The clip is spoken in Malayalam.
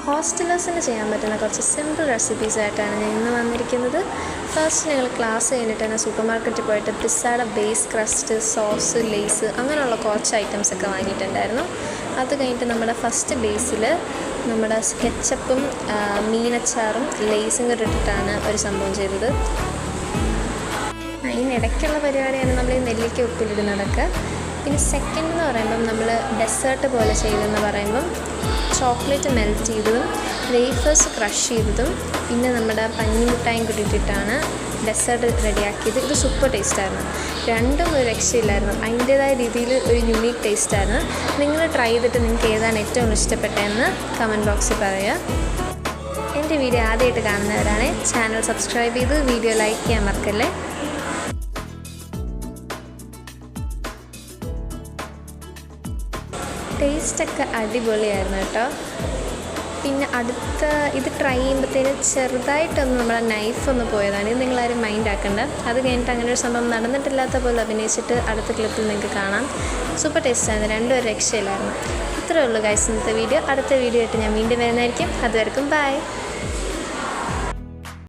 ഹോസ്റ്റലേഴ്സിന് ചെയ്യാൻ പറ്റുന്ന കുറച്ച് സിമ്പിൾ റെസിപ്പീസായിട്ടാണ് ഞാൻ ഇന്ന് വന്നിരിക്കുന്നത്. ഫസ്റ്റ് ഞങ്ങൾ ക്ലാസ് കഴിഞ്ഞിട്ട് തന്നെ സൂപ്പർ മാർക്കറ്റിൽ പോയിട്ട് പിസ്സയുടെ ബേസ് ക്രസ്റ്റ്, സോസ്, ലേസ് അങ്ങനെയുള്ള കുറച്ച് ഐറ്റംസൊക്കെ വാങ്ങിയിട്ടുണ്ടായിരുന്നു. അത് കഴിഞ്ഞിട്ട് നമ്മുടെ ഫസ്റ്റ് ബേസിൽ നമ്മുടെ കെച്ചപ്പും മീനച്ചാറും ലേസും കൂടെ ഇട്ടിട്ടാണ് ഒരു സംഭവം ചെയ്തത്. അതിനിടയ്ക്കുള്ള പരിപാടിയാണ് നമ്മൾ ഈ നെല്ലിക്ക ഉപ്പിലിടുന്നതൊക്കെ. പിന്നെ സെക്കൻഡ് എന്ന് പറയുമ്പം നമ്മൾ ഡെസേർട്ട് പോലെ ചെയ്തെന്ന് പറയുമ്പം ചോക്ലേറ്റ് മെൽറ്റ് ചെയ്തതും വേഫേഴ്സ് ക്രഷ് ചെയ്തതും പിന്നെ നമ്മുടെ പഞ്ഞിമുട്ടായും കൂടി ഇട്ടിട്ടാണ് ഡെസേർട്ട് റെഡിയാക്കിയത്. ഇത് സൂപ്പർ ടേസ്റ്റായിരുന്നു. രണ്ടും ഒരു രക്ഷയില്ലായിരുന്നു. അതിൻ്റേതായ രീതിയിൽ ഒരു യുണീക്ക് ടേസ്റ്റായിരുന്നു. നിങ്ങൾ ട്രൈ ചെയ്തിട്ട് നിങ്ങൾക്ക് ഏതാണ് ഏറ്റവും ഇഷ്ടപ്പെട്ടതെന്ന് കമൻറ്റ് ബോക്സിൽ പറയുക. എൻ്റെ വീഡിയോ ആദ്യമായിട്ട് കാണുന്നവരാണ് ചാനൽ സബ്സ്ക്രൈബ് ചെയ്ത് വീഡിയോ ലൈക്ക് ചെയ്യാൻ മറക്കല്ലേ. ടേസ്റ്റൊക്കെ അടിപൊളിയായിരുന്നു കേട്ടോ. പിന്നെ ഇത് ട്രൈ ചെയ്യുമ്പോഴത്തേന് ചെറുതായിട്ടൊന്ന് നമ്മളെ നൈഫൊന്ന് പോയതാണ്. ഇത് നിങ്ങളാരും മൈൻഡ് ആക്കണ്ട. അത് കഴിഞ്ഞിട്ട് അങ്ങനെ ഒരു സംഭവം നടന്നിട്ടില്ലാത്ത പോലെ അഭിനയിച്ചിട്ട് അടുത്ത ക്ലിപ്പിൽ നിങ്ങൾക്ക് കാണാം. സൂപ്പർ ടേസ്റ്റായിരുന്നു. രണ്ടും ഒരു രക്ഷയില്ലായിരുന്നു. ഇത്രയേ ഉള്ളൂ ഗൈസ് ഇന്നത്തെ വീഡിയോ. അടുത്ത വീഡിയോ ആയിട്ട് ഞാൻ വീണ്ടും വരുന്നതായിരിക്കും. അതുവരെക്കും ബൈ.